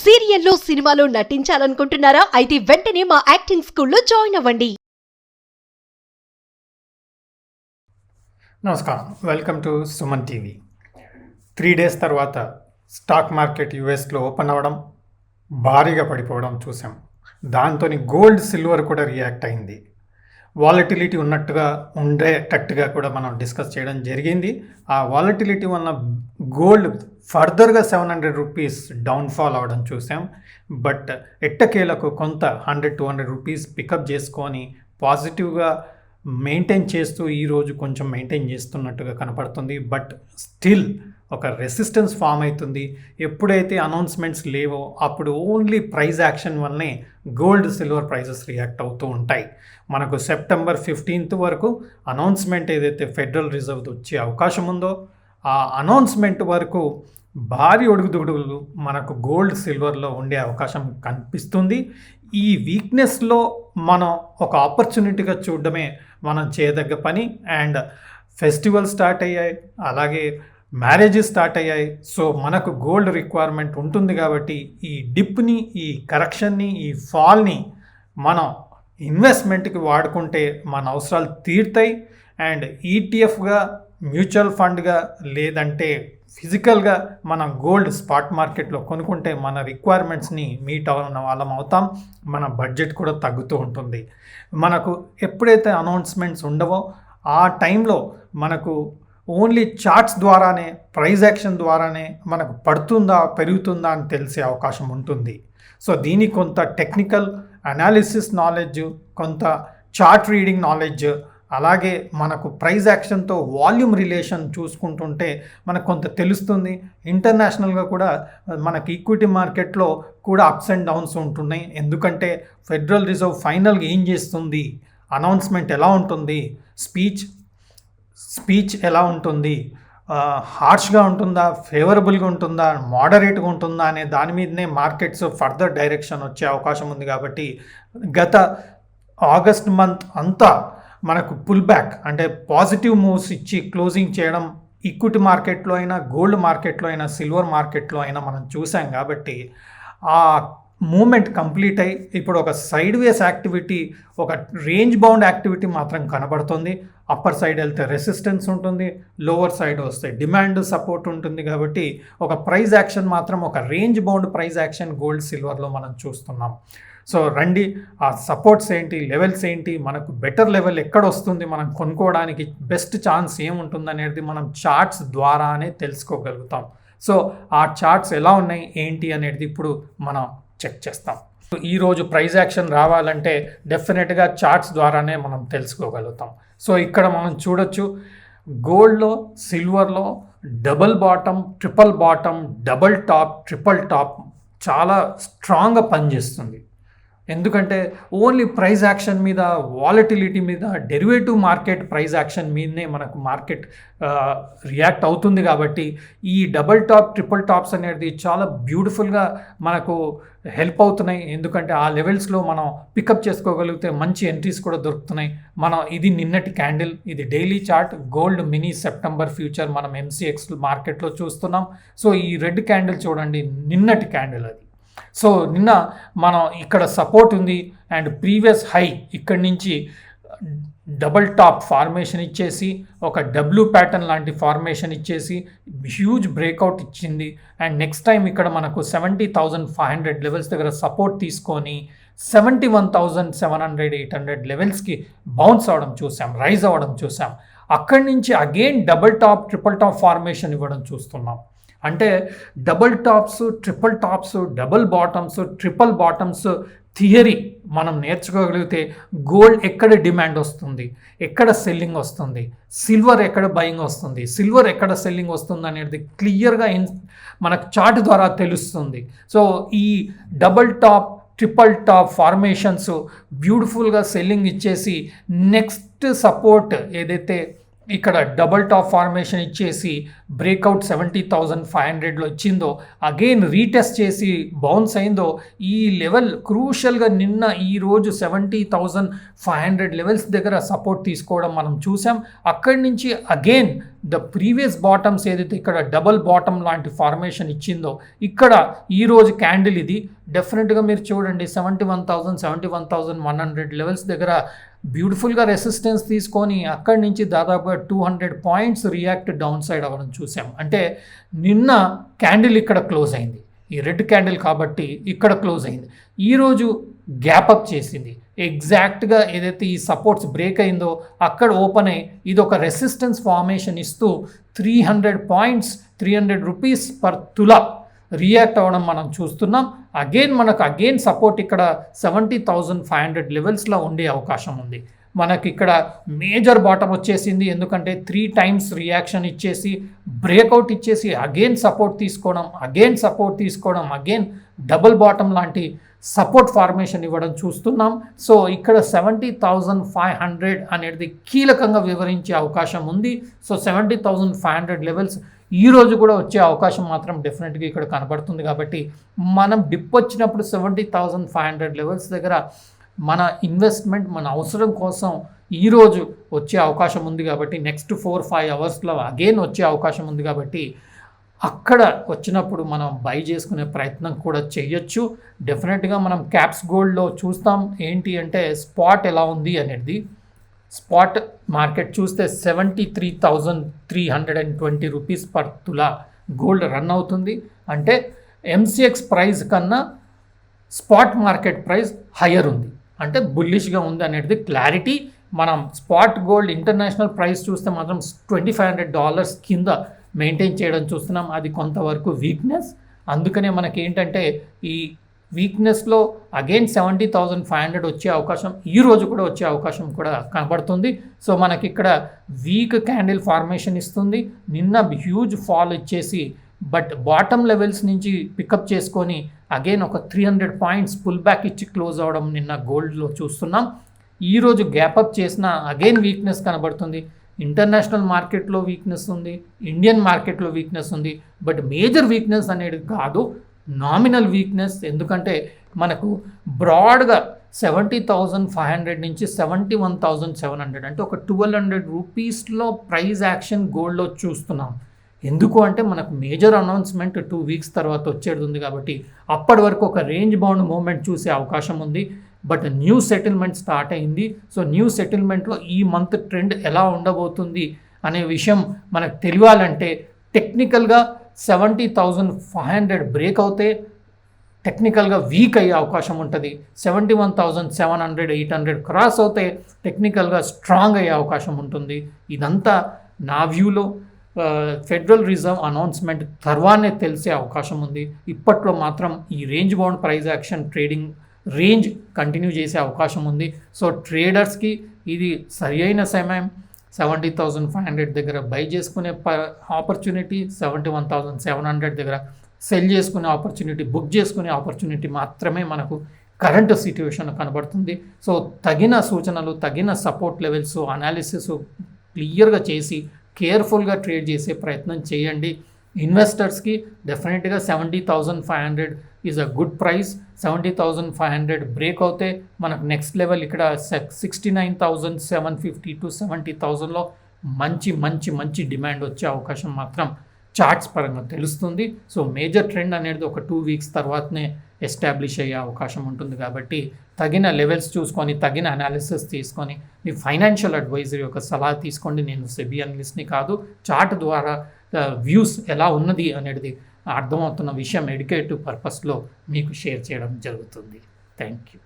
సీరియల్లో సినిమాలో నటించాలనుకుంటున్నారా? అయితే వెంటనే మా యాక్టింగ్ స్కూల్లో జాయిన్ అవ్వండి. నమస్కారం, welcome to Suman TV. 3 days తర్వాత స్టాక్ మార్కెట్ యూఎస్లో ఓపెన్ అవ్వడం, భారీగా పడిపోవడం చూసాం. దాంతో గోల్డ్, సిల్వర్ కూడా రియాక్ట్ అయింది. వాలటిలిటీ ఉండేటట్టుగా కూడా మనం డిస్కస్ చేయడం జరిగింది. ఆ వాలటిలిటీ వల్ల గోల్డ్ ఫర్దర్గా 700 రూపీస్ డౌన్ఫాల్ అవ్వడం చూసాం. బట్ ఎట్టకేలకు కొంత 100-200 రూపీస్ పికప్ చేసుకొని పాజిటివ్గా మెయింటైన్ చేస్తూ ఈరోజు కొంచెం మెయింటైన్ చేస్తున్నట్టుగా కనపడుతుంది. బట్ స్టిల్ ఒక రెసిస్టెన్స్ ఫామ్ అవుతుంది. ఎప్పుడైతే అనౌన్స్మెంట్స్ లేవో అప్పుడు ఓన్లీ ప్రైస్ యాక్షన్ వల్లనే గోల్డ్, సిల్వర్ ప్రైజెస్ రియాక్ట్ అవుతూ ఉంటాయి. మనకు సెప్టెంబర్ 15th వరకు అనౌన్స్మెంట్ ఏదైతే ఫెడరల్ రిజర్వ్ వచ్చే అవకాశం ఉందో ఆ అనౌన్స్మెంట్ వరకు భారీ ఒడుగుదొడుగులు మనకు గోల్డ్, సిల్వర్లో ఉండే అవకాశం కనిపిస్తుంది. ఈ వీక్నెస్లో మనం ఒక ఆపర్చునిటీగా చూడడమే మనం చేయదగ్గ పని. అండ్ ఫెస్టివల్ స్టార్ట్ అయ్యాయి, అలాగే మ్యారేజెస్ స్టార్ట్ అయ్యాయి. సో మనకు గోల్డ్ రిక్వైర్మెంట్ ఉంటుంది కాబట్టి ఈ డిప్ని, ఈ కరెక్షన్ని, ఈ ఫాల్ని మనం ఇన్వెస్ట్మెంట్కి వాడుకుంటే మన అవసరాలు తీరుతాయి. అండ్ ఈటీఎఫ్గా, మ్యూచువల్ ఫండ్గా, లేదంటే ఫిజికల్గా మనం గోల్డ్ స్పాట్ మార్కెట్లో కొనుక్కుంటే మన రిక్వైర్మెంట్స్ని మీట్ అవ్వడం వాళ్ళం అవుతాం. మన బడ్జెట్ కూడా తగ్గుతూ ఉంటుంది. మనకు ఎప్పుడైతే అనౌన్స్మెంట్స్ ఉండవో ఆ టైంలో మనకు ఓన్లీ చార్ట్స్ ద్వారానే, ప్రైస్ యాక్షన్ ద్వారానే మనకు పడుతుందా, పెరుగుతుందా అని తెలిసే అవకాశం ఉంటుంది. సో దీనికి కొంత టెక్నికల్ అనాలిసిస్ నాలెడ్జ్, కొంత చార్ట్ రీడింగ్ నాలెడ్జ్, అలాగే మనకు ప్రైస్ యాక్షన్తో వాల్యూమ్ రిలేషన్ చూసుకుంటుంటే మనకు కొంత తెలుస్తుంది. ఇంటర్నేషనల్గా కూడా మనకి ఈక్విటీ మార్కెట్లో కూడా అప్స్ అండ్ డౌన్స్ ఉంటున్నాయి. ఎందుకంటే ఫెడరల్ రిజర్వ్ ఫైనల్గా ఏం చేస్తుంది, అనౌన్స్మెంట్ ఎలా ఉంటుంది, స్పీచ్ ఎలా ఉంటుంది, హార్ష్గా ఉంటుందా, ఫేవరబుల్గా ఉంటుందా, మోడరేట్గా ఉంటుందా అనే దాని మీదనే మార్కెట్స్ ఫర్దర్ డైరెక్షన్ వచ్చే అవకాశం ఉంది. కాబట్టి గత ఆగస్ట్ మంత్ అంతా మనకు పుల్ బ్యాక్ అంటే పాజిటివ్ మూవ్స్ ఇచ్చి క్లోజింగ్ చేయడం ఈక్విటీ మార్కెట్లో అయినా, గోల్డ్ మార్కెట్లో అయినా, సిల్వర్ మార్కెట్లో అయినా మనం చూసాం. కాబట్టి ఆ మూమెంట్ కంప్లీట్ అయ్యి ఇప్పుడు ఒక సైడ్ వేస్ యాక్టివిటీ, ఒక రేంజ్ బౌండ్ యాక్టివిటీ మాత్రం కనబడుతుంది. అప్పర్ సైడ్ వెళ్తే రెసిస్టెన్స్ ఉంటుంది, లోవర్ సైడ్ వస్తే డిమాండ్, సపోర్ట్ ఉంటుంది. కాబట్టి ఒక ప్రైస్ యాక్షన్ మాత్రం, ఒక range bound price action gold, సిల్వర్లో మనం చూస్తున్నాం. సో రండి, ఆ సపోర్ట్స్ ఏంటి, లెవెల్స్ ఏంటి, మనకు బెటర్ లెవెల్ ఎక్కడ వస్తుంది, మనం కొనుక్కోవడానికి బెస్ట్ ఛాన్స్ ఏముంటుంది అనేది మనం చార్ట్స్ ద్వారానే తెలుసుకోగలుగుతాం. సో ఆ చార్ట్స్ ఎలా ఉన్నాయి ఏంటి అనేది ఇప్పుడు మనం చెక్ చేస్తాం. ఈరోజు ప్రైస్ యాక్షన్ రావాలంటే డెఫినెట్గా చార్ట్స్ ద్వారానే మనం తెలుసుకోగలుగుతాం. సో ఇక్కడ మనం చూడొచ్చు, గోల్డ్లో, సిల్వర్లో double bottom, triple bottom, double top, triple top చాలా స్ట్రాంగ్గా పనిచేస్తుంది. ఎందుకంటే ఓన్లీ ప్రైస్ యాక్షన్ మీద, వాలటిలిటీ మీద, డెరివేటివ్ మార్కెట్ ప్రైస్ యాక్షన్ మీదనే మనకు మార్కెట్ రియాక్ట్ అవుతుంది. కాబట్టి ఈ డబుల్ టాప్, ట్రిపుల్ టాప్స్ అనేది చాలా బ్యూటిఫుల్గా మనకు హెల్ప్ అవుతున్నాయి. ఎందుకంటే ఆ లెవెల్స్లో మనం పికప్ చేసుకోగలిగితే మంచి ఎంట్రీస్ కూడా దొరుకుతున్నాయి. ఇది నిన్నటి క్యాండిల్, ఇది daily chart, gold mini September future మనం MCX మార్కెట్లో చూస్తున్నాం. సో ఈ రెడ్ క్యాండిల్ చూడండి, నిన్నటి క్యాండిల్ అది. సో నిన్న మనం ఇక్కడ సపోర్ట్ ఉంది అండ్ ప్రీవియస్ హై ఇక్కడి నుంచి డబుల్ టాప్ ఫార్మేషన్ ఇచ్చేసి, ఒక డబ్ల్యూ ప్యాటర్న్ లాంటి ఫార్మేషన్ ఇచ్చేసి హ్యూజ్ బ్రేక్అవుట్ ఇచ్చింది. అండ్ నెక్స్ట్ టైం ఇక్కడ మనకు 70,500 లెవెల్స్ దగ్గర సపోర్ట్ తీసుకొని 71,700-800 లెవెల్స్కి బౌన్స్ అవ్వడం చూసాం, రైజ్ అవ్వడం చూసాం. అక్కడి నుంచి again double top, triple top formation ఇవ్వడం చూస్తున్నాం. అంటే double tops, triple tops, double bottoms, triple bottoms theory మనం నేర్చుకోగలిగితే గోల్డ్ ఎక్కడ డిమాండ్ వస్తుంది, ఎక్కడ సెల్లింగ్ వస్తుంది, సిల్వర్ ఎక్కడ బయింగ్ వస్తుంది, సిల్వర్ ఎక్కడ సెల్లింగ్ వస్తుంది అనేది క్లియర్గా మనకు చార్ట్ ద్వారా తెలుస్తుంది. సో ఈ double top, triple top formations బ్యూటిఫుల్గా సెల్లింగ్ ఇచ్చేసి నెక్స్ట్ సపోర్ట్ ఏదైతే ఇక్కడ డబుల్ టాప్ ఫార్మేషన్ ఇచ్చేసి బ్రేక్అవుట్ 70,500లో ఇచ్చిందో అగైన్ రీటెస్ట్ చేసి బౌన్స్ అయిందో ఈ లెవెల్ క్రూషియల్గా నిన్న ఈరోజు 70,500 లెవెల్స్ దగ్గర సపోర్ట్ తీసుకోవడం మనం చూసాం. అక్కడి నుంచి అగైన్ ద ప్రీవియస్ బాటమ్స్ ఏదైతే ఇక్కడ డబుల్ బాటమ్ లాంటి ఫార్మేషన్ ఇచ్చిందో ఇక్కడ ఈరోజు క్యాండిల్ ఇది డెఫినెట్గా మీరు చూడండి 71,100 లెవెల్స్ దగ్గర బ్యూటిఫుల్గా రెసిస్టెన్స్ తీసుకొని అక్కడి నుంచి దాదాపుగా 200 పాయింట్స్ రియాక్ట్ డౌన్ సైడ్ అవ్వడం చూసాం. అంటే నిన్న క్యాండిల్ ఇక్కడ క్లోజ్ అయింది, ఈ రెడ్ క్యాండిల్ కాబట్టి ఇక్కడ క్లోజ్ అయింది. ఈరోజు గ్యాప్ అప్ చేసింది, ఎగ్జాక్ట్గా ఏదైతే ఈ సపోర్ట్స్ బ్రేక్ అయిందో అక్కడ ఓపెన్ అయ్యి ఇది ఒక రెసిస్టెన్స్ ఫార్మేషన్ ఇస్తూ 300 పాయింట్స్ 300 రూపీస్ పర్ తులా రియాక్ట్ అవ్వడం మనం చూస్తున్నాం. మనకు సపోర్ట్ ఇక్కడ 70,500 లెవెల్స్లో ఉండే అవకాశం ఉంది. మనకి ఇక్కడ మేజర్ బాటమ్ వచ్చేసింది, ఎందుకంటే 3 టైమ్స్ రియాక్షన్ ఇచ్చేసి బ్రేక్అవుట్ ఇచ్చేసి సపోర్ట్ తీసుకోవడం అగైన్ డబుల్ బాటమ్ లాంటి సపోర్ట్ ఫార్మేషన్ ఇవ్వడం చూస్తున్నాం. సో ఇక్కడ 70,500 అనేది కీలకంగా వివరించే అవకాశం ఉంది. సో 70,500 లెవెల్స్ ఈ రోజు కూడా వచ్చే అవకాశం మాత్రం డెఫినెట్గా ఇక్కడ కనబడుతుంది. కాబట్టి మనం డిప్ వచ్చినప్పుడు 70,500 లెవెల్స్ దగ్గర మన ఇన్వెస్ట్మెంట్ మన అవసరం కోసం ఈరోజు వచ్చే అవకాశం ఉంది. కాబట్టి నెక్స్ట్ 4-5 అవర్స్లో అగైన్ వచ్చే అవకాశం ఉంది. కాబట్టి అక్కడ వచ్చినప్పుడు మనం బై చేసుకునే ప్రయత్నం కూడా చేయొచ్చు. డెఫినెట్గా మనం క్యాప్స్ గోల్డ్లో చూస్తాం ఏంటి అంటే స్పాట్ ఎలా ఉంది అనేది. స్పాట్ మార్కెట్ చూస్తే 73,320 రూపీస్ పర్ తులా గోల్డ్ రన్ అవుతుంది. అంటే ఎంసీఎక్స్ ప్రైస్ కన్నా స్పాట్ మార్కెట్ ప్రైస్ హయ్యర్ ఉంది, అంటే బుల్లిష్గా ఉంది అనేది క్లారిటీ. మనం స్పాట్ గోల్డ్ ఇంటర్నేషనల్ ప్రైస్ చూస్తే మాత్రం $2,500 కింద మెయింటైన్ చేయడం చూస్తున్నాం. అది కొంతవరకు వీక్నెస్. అందుకనే మనకి ఏంటంటే ఈ వీక్నెస్లో అగైన్ 70,500 వచ్చే అవకాశం ఈ రోజు కూడా వచ్చే అవకాశం కూడా కనబడుతుంది. సో మనకి ఇక్కడ వీక్ క్యాండిల్ ఫార్మేషన్ ఇస్తుంది. నిన్న హ్యూజ్ ఫాల్ ఇచ్చేసి బట్ బాటమ్ లెవెల్స్ నుంచి పికప్ చేసుకొని అగైన్ ఒక 300 పాయింట్స్ పుల్ బ్యాక్ ఇచ్చి క్లోజ్ అవ్వడం నిన్న గోల్డ్లో చూస్తున్నాం. ఈరోజు గ్యాపప్ చేసిన అగైన్ వీక్నెస్ కనబడుతుంది. ఇంటర్నేషనల్ మార్కెట్లో వీక్నెస్ ఉంది, ఇండియన్ మార్కెట్లో వీక్నెస్ ఉంది. బట్ మేజర్ వీక్నెస్ అనేది కాదు, నామినల్ వీక్నెస్. ఎందుకంటే మనకు బ్రాడ్గా 70,500 నుంచి 71,700 అంటే ఒక 1,200 రూపీస్లో ప్రైస్ యాక్షన్ గోల్డ్లో చూస్తున్నాం. ఎందుకు అంటే మనకు మేజర్ అనౌన్స్మెంట్ 2 వీక్స్ తర్వాత వచ్చేది ఉంది. కాబట్టి అప్పటి వరకు ఒక రేంజ్ బౌండ్ మూమెంట్ చూసే అవకాశం ఉంది. బట్ న్యూ సెటిల్మెంట్ స్టార్ట్ అయింది. సో న్యూ సెటిల్మెంట్లో ఈ మంత్ ట్రెండ్ ఎలా ఉండబోతుంది అనే విషయం మనకు తెలియాలంటే టెక్నికల్గా 70,500 బ్రేక్ అవుతే టెక్నికల్గా వీక్ అయ్యే అవకాశం ఉంటుంది. 71,700 800 క్రాస్ అవుతే టెక్నికల్గా స్ట్రాంగ్ అయ్యే అవకాశం ఉంటుంది. ఇదంతా నా వ్యూలో ఫెడరల్ రిజర్వ్ అనౌన్స్మెంట్ తర్వాతనే తెలిసే అవకాశం ఉంది. ఇప్పట్లో మాత్రం ఈ range bound price action trading range continue చేసే అవకాశం ఉంది. సో ట్రేడర్స్కి ఇది సరి అయిన సమయం. 70,500 దగ్గర బై చేసుకునే ఆపర్చునిటీ, 71,700 దగ్గర సెల్ చేసుకునే ఆపర్చునిటీ, బుక్ చేసుకునే ఆపర్చునిటీ మాత్రమే మనకు కరెంట్ సిట్యుయేషన్ కనబడుతుంది. సో తగిన సూచనలు, తగిన సపోర్ట్ లెవెల్స్ అనాలిసిస్ క్లియర్గా చేసి కేర్ఫుల్గా ట్రేడ్ చేసే ప్రయత్నం చేయండి. ఇన్వెస్టర్స్కి డెఫినెట్గా 70,500 is a good price. 70,500 break అవుతే మనకు నెక్స్ట్ లెవెల్ ఇక్కడ 69,750 to 70,000లో మంచి మంచి మంచి డిమాండ్ వచ్చే అవకాశం మాత్రం చార్ట్స్ పరంగా తెలుస్తుంది. సో మేజర్ ట్రెండ్ అనేది ఒక 2 వీక్స్ తర్వాతనే ఎస్టాబ్లిష్ అయ్యే అవకాశం ఉంటుంది. కాబట్టి తగిన లెవెల్స్ చూసుకొని తగిన అనాలిసిస్ తీసుకొని మీ ఫైనాన్షియల్ అడ్వైజర్ యొక్క సలహా తీసుకోండి. నేను సెబీ అనలిస్ట్ని కాదు. చార్ట్ ద్వారా వ్యూస్ ఎలా ఉన్నది అనేది అర్థమవుతున్న విషయం ఎడ్యుకేటివ్ పర్పస్లో మీకు షేర్ చేయడం జరుగుతుంది. Thank you.